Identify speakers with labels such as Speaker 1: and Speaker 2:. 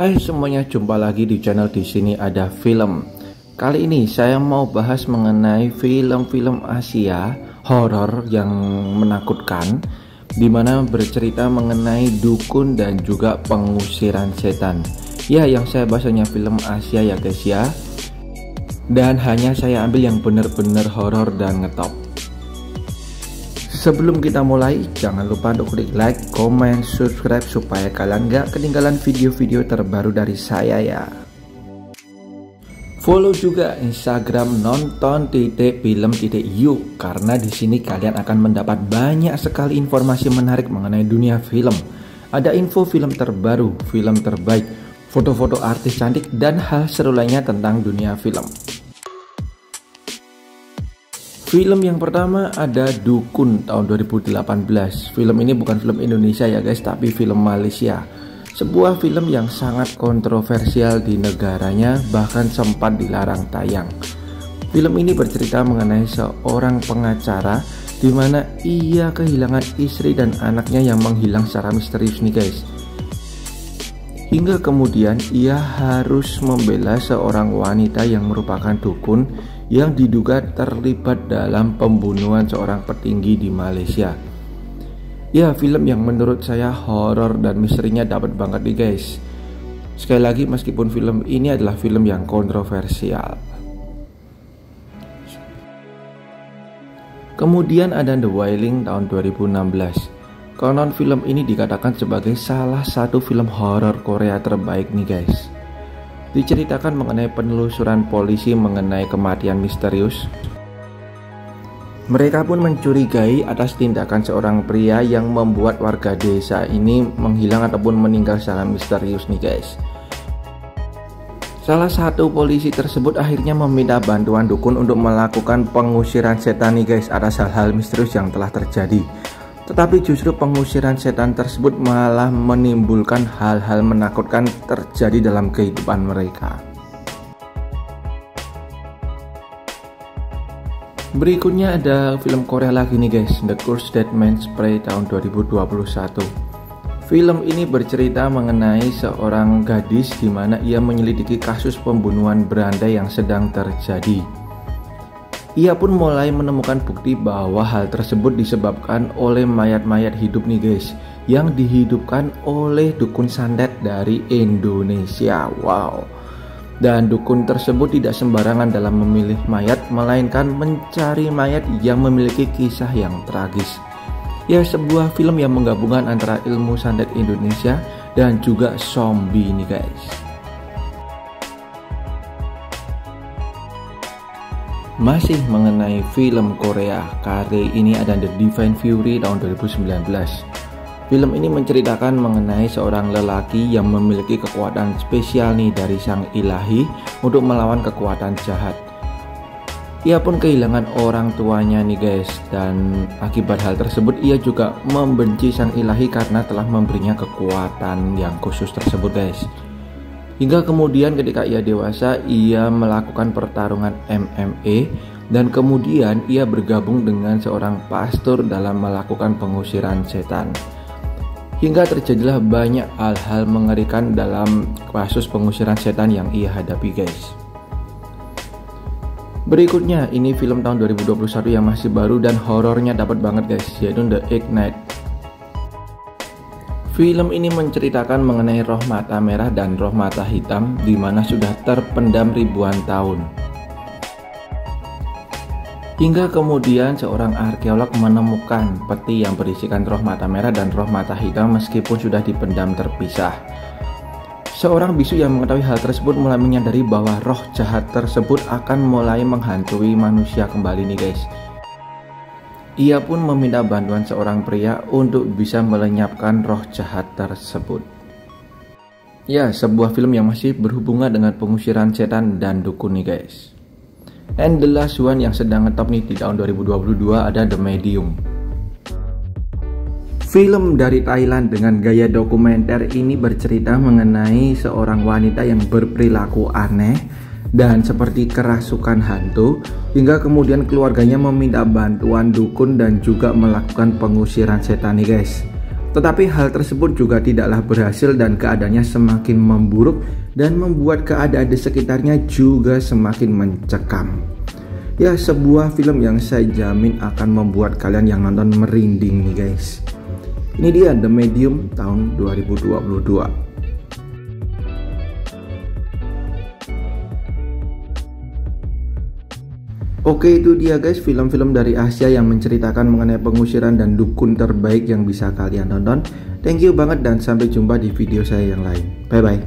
Speaker 1: Hai semuanya, jumpa lagi di channel di sini ada film. Kali ini saya mau bahas mengenai film-film Asia horor yang menakutkan, dimana bercerita mengenai dukun dan juga pengusiran setan. Ya, yang saya bahas hanya film Asia ya guys ya. Dan hanya saya ambil yang benar-benar horor dan ngetop. Sebelum kita mulai, jangan lupa untuk klik like, comment, subscribe supaya kalian gak ketinggalan video-video terbaru dari saya ya. Follow juga Instagram nonton.film.yuk karena di sini kalian akan mendapat banyak sekali informasi menarik mengenai dunia film. Ada info film terbaru, film terbaik, foto-foto artis cantik dan hal seru lainnya tentang dunia film. Film yang pertama ada Dukun tahun 2018. Film ini bukan film Indonesia ya guys, tapi film Malaysia. Sebuah film yang sangat kontroversial di negaranya, bahkan sempat dilarang tayang. Film ini bercerita mengenai seorang pengacara di mana ia kehilangan istri dan anaknya yang menghilang secara misterius nih guys. Hingga kemudian ia harus membela seorang wanita yang merupakan dukun yang diduga terlibat dalam pembunuhan seorang petinggi di Malaysia. Ya, film yang menurut saya horor dan misterinya dapat banget nih guys. Sekali lagi, meskipun film ini adalah film yang kontroversial. Kemudian ada The Wailing tahun 2016. Konon film ini dikatakan sebagai salah satu film horor Korea terbaik nih guys. Diceritakan mengenai penelusuran polisi mengenai kematian misterius. Mereka pun mencurigai atas tindakan seorang pria yang membuat warga desa ini menghilang ataupun meninggal secara misterius nih guys. Salah satu polisi tersebut akhirnya meminta bantuan dukun untuk melakukan pengusiran setan nih guys atas hal-hal misterius yang telah terjadi. Tetapi justru pengusiran setan tersebut malah menimbulkan hal-hal menakutkan terjadi dalam kehidupan mereka. Berikutnya ada film Korea lagi nih guys, The Cursed Dead Man's Prey tahun 2021. Film ini bercerita mengenai seorang gadis di mana ia menyelidiki kasus pembunuhan beranda yang sedang terjadi. Ia pun mulai menemukan bukti bahwa hal tersebut disebabkan oleh mayat-mayat hidup nih guys, yang dihidupkan oleh dukun santet dari Indonesia. Wow. Dan dukun tersebut tidak sembarangan dalam memilih mayat, melainkan mencari mayat yang memiliki kisah yang tragis. Ya, sebuah film yang menggabungkan antara ilmu santet Indonesia dan juga zombie nih guys. Masih mengenai film Korea, kali ini ada The Divine Fury tahun 2019. Film ini menceritakan mengenai seorang lelaki yang memiliki kekuatan spesial nih dari sang ilahi untuk melawan kekuatan jahat. Ia pun kehilangan orang tuanya nih guys, dan akibat hal tersebut ia juga membenci sang ilahi karena telah memberinya kekuatan yang khusus tersebut guys. Hingga kemudian ketika ia dewasa, ia melakukan pertarungan MMA dan kemudian ia bergabung dengan seorang pastor dalam melakukan pengusiran setan. Hingga terjadilah banyak hal-hal mengerikan dalam kasus pengusiran setan yang ia hadapi guys. Berikutnya ini film tahun 2021 yang masih baru dan horornya dapat banget guys, yaitu The Ignite. Film ini menceritakan mengenai roh mata merah dan roh mata hitam di mana sudah terpendam ribuan tahun. Hingga kemudian seorang arkeolog menemukan peti yang berisikan roh mata merah dan roh mata hitam meskipun sudah dipendam terpisah. Seorang bisu yang mengetahui hal tersebut mulai menyadari bahwa roh jahat tersebut akan mulai menghantui manusia kembali nih guys. Ia pun meminta bantuan seorang pria untuk bisa melenyapkan roh jahat tersebut. Ya, sebuah film yang masih berhubungan dengan pengusiran setan dan dukun nih guys. And the last one yang sedang ngetop nih di tahun 2022 ada The Medium. Film dari Thailand dengan gaya dokumenter ini bercerita mengenai seorang wanita yang berperilaku aneh dan seperti kerasukan hantu, hingga kemudian keluarganya meminta bantuan dukun dan juga melakukan pengusiran setan nih guys. Tetapi hal tersebut juga tidaklah berhasil dan keadaannya semakin memburuk dan membuat keadaan di sekitarnya juga semakin mencekam. Ya, sebuah film yang saya jamin akan membuat kalian yang nonton merinding nih guys. Ini dia The Medium tahun 2022. Oke, itu dia guys film-film dari Asia yang menceritakan mengenai pengusiran dan dukun terbaik yang bisa kalian tonton. Thank you banget dan sampai jumpa di video saya yang lain. Bye bye.